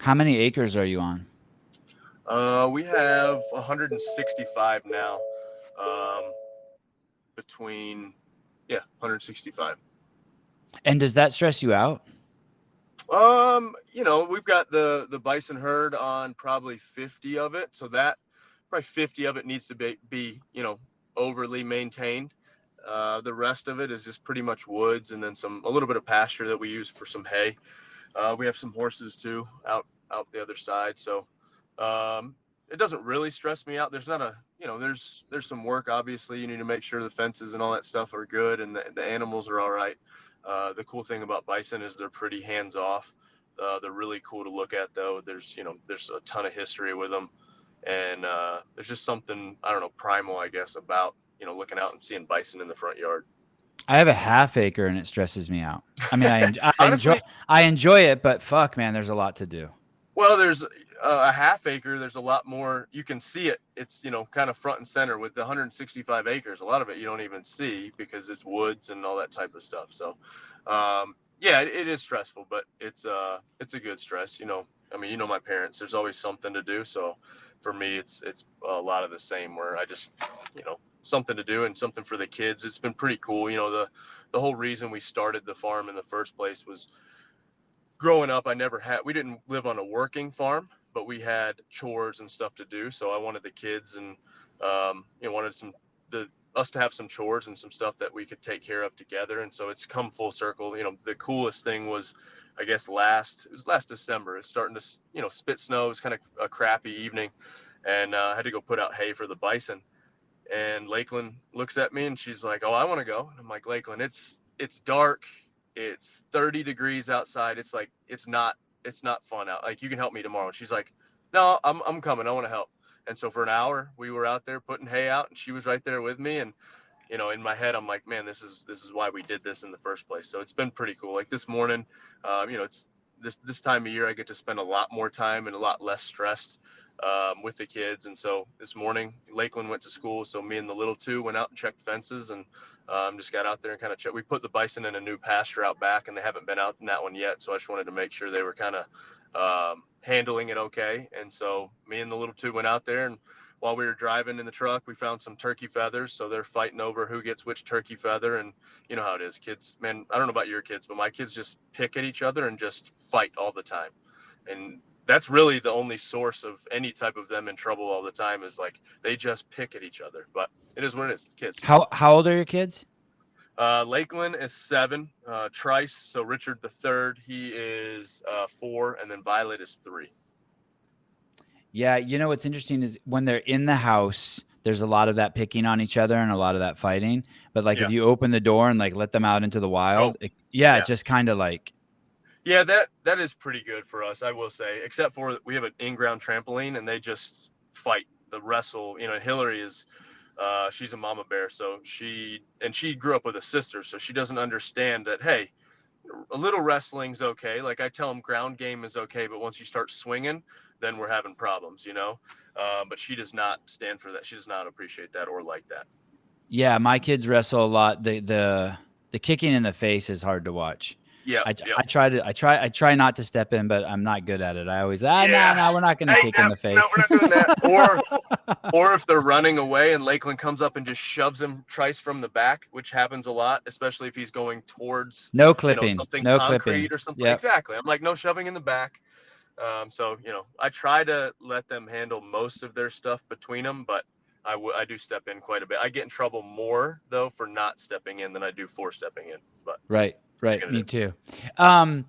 How many acres are you on? We have 165 now. Um, between yeah, 165. And does that stress you out? We've got the bison herd on probably 50 of it, so that probably 50 of it needs to be overly maintained. The rest of it is just pretty much woods, and then a little bit of pasture that we use for some hay. We have some horses too out the other side, so um, it doesn't really stress me out. There's not a there's some work. Obviously, you need to make sure the fences and all that stuff are good, and the animals are all right. The cool thing about bison is they're pretty hands off. They're really cool to look at, though. There's a ton of history with them, and there's just something, I don't know, primal, I guess, about looking out and seeing bison in the front yard. I have a half acre and it stresses me out. I mean, I enjoy Honestly, I enjoy it, but fuck, man, there's a lot to do. well, there's a half acre. There's a lot more. You can see it. It's kind of front and center with the 165 acres. A lot of it you don't even see because it's woods and all that type of stuff. So, yeah, it is stressful, but it's a good stress. I mean, my parents. There's always something to do. So, for me, it's a lot of the same. Where I just something to do and something for the kids. It's been pretty cool. The whole reason we started the farm in the first place was growing up. We didn't live on a working farm, but we had chores and stuff to do. So I wanted the kids and, wanted us to have some chores and some stuff that we could take care of together. And so it's come full circle. The coolest thing was, I guess it was last December. It's starting to, spit snow. It was kind of a crappy evening, and I had to go put out hay for the bison. And Lakeland looks at me and she's like, "Oh, I want to go." And I'm like, "Lakeland, it's dark. It's 30 degrees outside. It's not fun out. Like, you can help me tomorrow." And she's like, "No, I'm coming. I want to help." And so for an hour we were out there putting hay out, and she was right there with me. And in my head I'm like, man, this is why we did this in the first place. So it's been pretty cool. Like this morning, it's this time of year I get to spend a lot more time and a lot less stressed with the kids. And so this morning Lakeland went to school, so me and the little two went out and checked fences, and just got out there and kind of checked. We put the bison in a new pasture out back, and they haven't been out in that one yet, so I just wanted to make sure they were kind of handling it okay. And so me and the little two went out there, and while we were driving in the truck, we found some turkey feathers. So they're fighting over who gets which turkey feather. And you know how it is, kids, man. I don't know about your kids, but my kids just pick at each other and just fight all the time. And that's really the only source of any type of them in trouble all the time, is like they just pick at each other. But it is what it is, kids. How old are your kids? Lakeland is 7. Trice, so Richard the third, he is 4, and then Violet is 3. Yeah, what's interesting is when they're in the house, there's a lot of that picking on each other and a lot of that fighting. But like if Yeah. you open the door and like let them out into the Oh, wild, yeah, it yeah. just kind of like Yeah, that is pretty good for us, I will say. Except for we have an in-ground trampoline, and they just fight, the wrestle. Hillary is, she's a mama bear, so she grew up with a sister, so she doesn't understand that. Hey, a little wrestling's okay. Like, I tell them ground game is okay, but once you start swinging, then we're having problems. But she does not stand for that. She does not appreciate that or like that. yeah, my kids wrestle a lot. The kicking in the face is hard to watch. Yep, yep. I try not to step in, but I'm not good at it. I always no, Yeah. no, we're not going to Hey, kick in no, the no, face. we're not doing that. Or if they're running away and Lakeland comes up and just shoves him Trice from the back, which happens a lot, especially if he's going towards, No clipping, something no clipping. concrete or something. Yep. Exactly. I'm like, no shoving in the back. So, I try to let them handle most of their stuff between them, but I do step in quite a bit. I get in trouble more, though, for not stepping in than I do for stepping in. But Right, what are you right. going to Me do? too. Um,